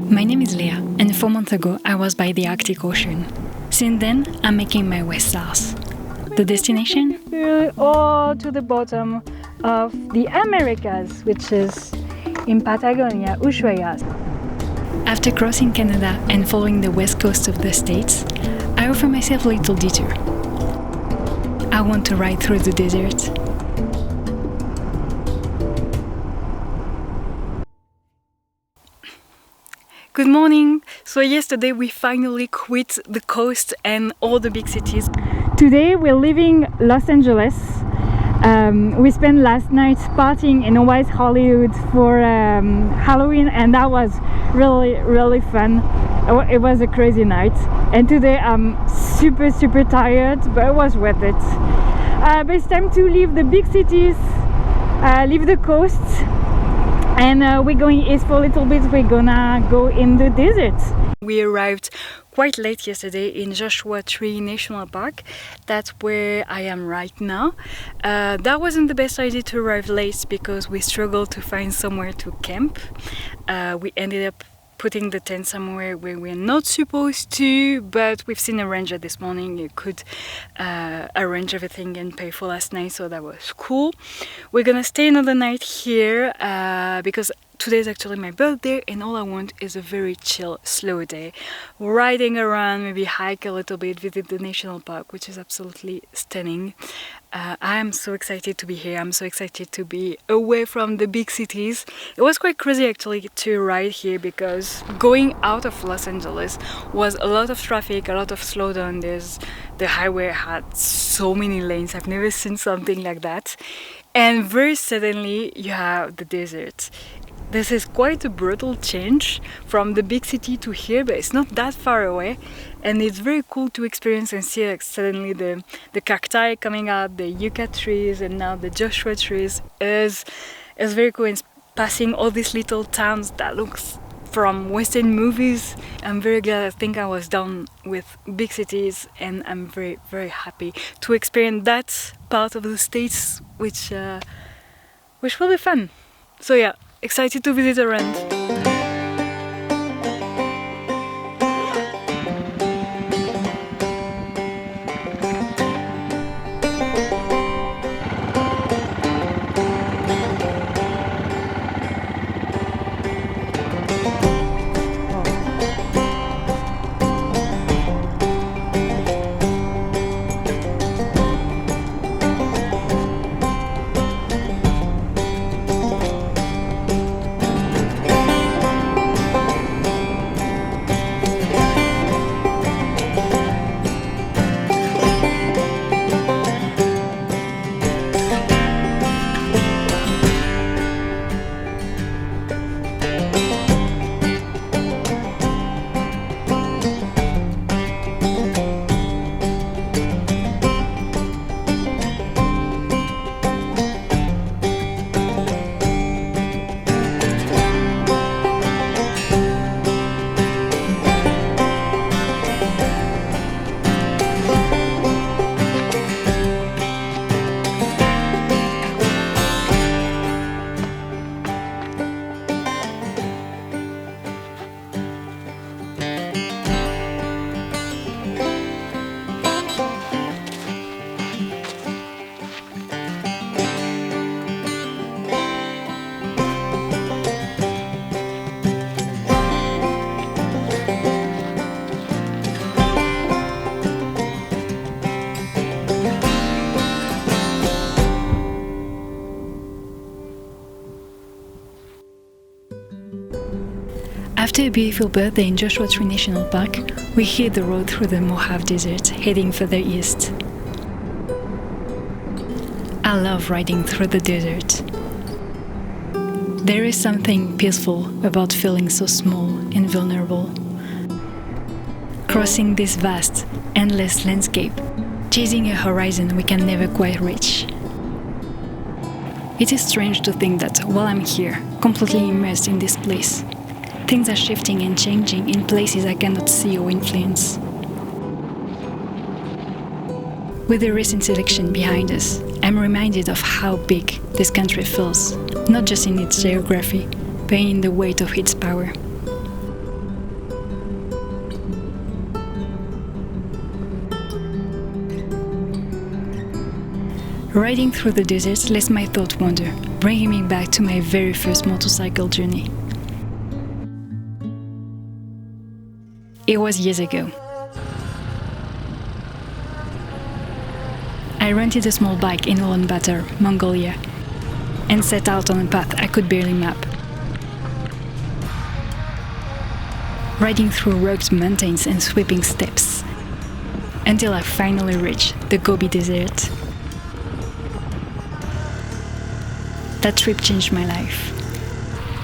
My name is Leah, and 4 months ago I was by the Arctic Ocean. Since then, I'm making my way south. The destination? All to the bottom of the Americas, which is in Patagonia, Ushuaia. After crossing Canada and following the west coast of the States, I offer myself a little detour. I want to ride through the desert. Good morning! So yesterday we finally quit the coast and all the big cities. Today we're leaving Los Angeles. We spent last night partying in West Hollywood for Halloween, and that was really fun. It was a crazy night, and today I'm super tired, but it was worth it. But it's time to leave the big cities, leave the coast, and we're going east for a little bit. We're gonna go in the desert. We arrived quite late yesterday in Joshua Tree National Park. That's where I am right now. That wasn't the best idea to arrive late because we struggled to find somewhere to camp. We ended up putting the tent somewhere where we're not supposed to, but we've seen a ranger this morning. You could arrange everything and pay for last night, so that was cool. We're gonna stay another night here because today is actually my birthday, and all I want is a very chill, slow day. Riding around, maybe hike a little bit, visit the national park, which is absolutely stunning. I am so excited to be here. I'm so excited to be away from the big cities. It was quite crazy actually to ride here because going out of Los Angeles was a lot of traffic, a lot of slowdown. The highway had so many lanes. I've never seen something like that. And very suddenly you have the desert. This is quite a brutal change from the big city to here, but it's not that far away, and it's very cool to experience and see like suddenly the cacti coming out, the yucca trees, and now the Joshua trees is very cool. It's passing all these little towns that looks from Western movies. I'm very glad. I think I was done with big cities, and I'm very happy to experience that part of the States, which will be fun. So yeah. Excited to visit around. After a beautiful birthday in Joshua Tree National Park, we hit the road through the Mojave Desert, heading further east. I love riding through the desert. There is something peaceful about feeling so small and vulnerable. Crossing this vast, endless landscape, chasing a horizon we can never quite reach. It is strange to think that while I'm here, completely immersed in this place, things are shifting and changing in places I cannot see or influence. With the recent election behind us, I'm reminded of how big this country feels, not just in its geography, but in the weight of its power. Riding through the desert lets my thoughts wander, bringing me back to my very first motorcycle journey. It was years ago. I rented a small bike in Ulaanbaatar, Mongolia, and set out on a path I could barely map. Riding through rugged mountains and sweeping steppes, until I finally reached the Gobi Desert. That trip changed my life.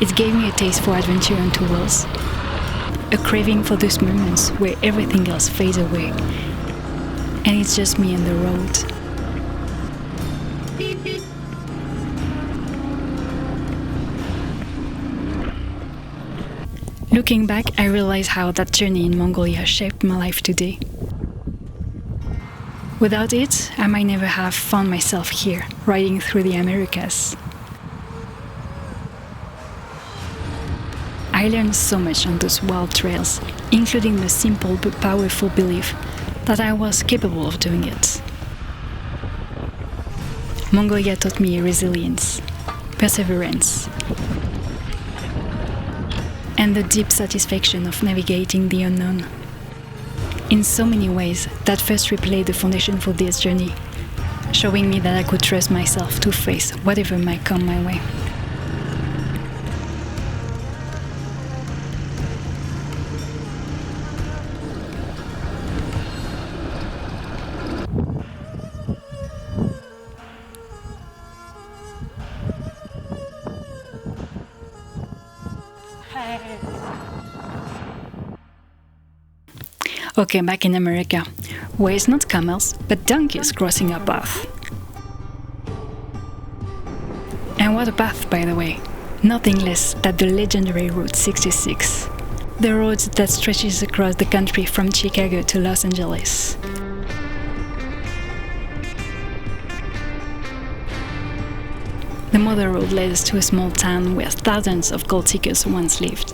It gave me a taste for adventure on two wheels, a craving for those moments where everything else fades away, and it's just me and the road. Looking back, I realize how that journey in Mongolia shaped my life today. Without it, I might never have found myself here, riding through the Americas. I learned so much on those wild trails, including the simple but powerful belief that I was capable of doing it. Mongolia taught me resilience, perseverance, and the deep satisfaction of navigating the unknown. In so many ways, that first trip laid the foundation for this journey, showing me that I could trust myself to face whatever might come my way. Okay, back in America, where it's not camels, but donkeys crossing our path. And what a path, by the way. Nothing less than the legendary Route 66, the road that stretches across the country from Chicago to Los Angeles. The mother road led us to a small town where thousands of gold seekers once lived,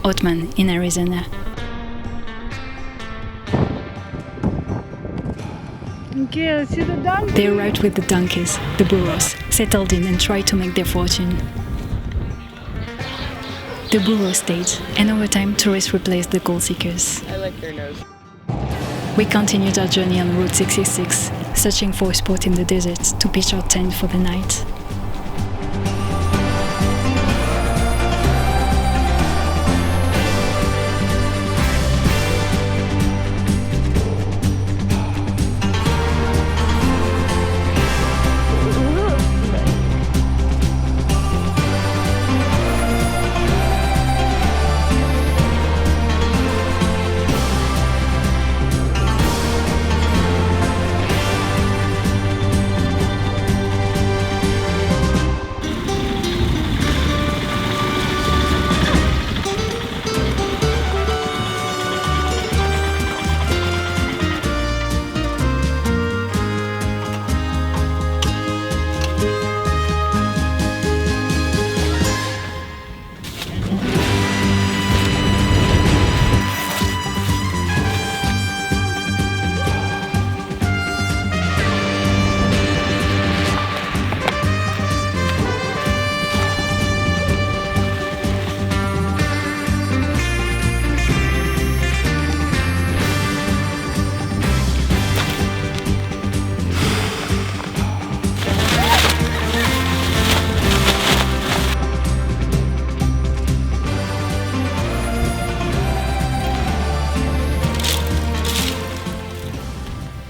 Oatman in Arizona. Okay, let's see the donkey. They arrived with the donkeys, the burros, settled in and tried to make their fortune. The burros stayed, and over time tourists replaced the gold seekers. I like their nose. We continued our journey on Route 66, searching for a spot in the desert to pitch our tent for the night.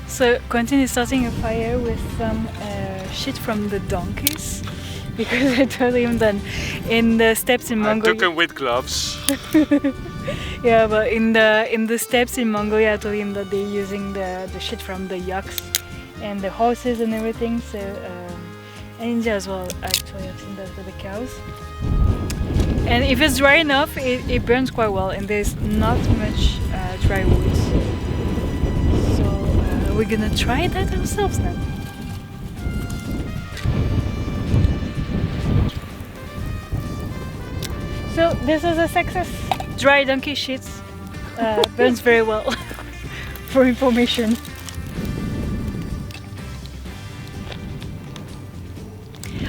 So Quentin is starting a fire with some shit from the donkeys, because I told him that in the steppes in Mongolia. I took him with gloves. Yeah, but in the steppes in Mongolia, I told him that they're using the shit from the yaks and the horses and everything. So and India as well, actually, I think that's for the cows. And if it's dry enough, it burns quite well, and there's not much dry wood. So we're gonna try that ourselves now. So this is a success. Dry donkey shit burns very well. For information.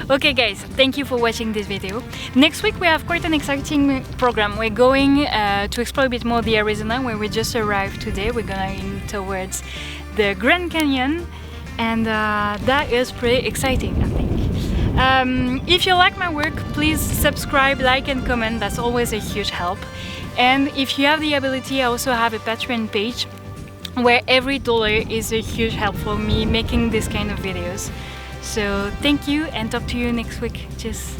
Okay guys, thank you for watching this video. Next week we have quite an exciting program. We're going to explore a bit more the Arizona, where we just arrived today. We're going towards the Grand Canyon, and that is pretty exciting, I think. If you like my work, please subscribe, like and comment. That's always a huge help. And if you have the ability, I also have a Patreon page where every dollar is a huge help for me making this kind of videos. So thank you, and talk to you next week. Cheers.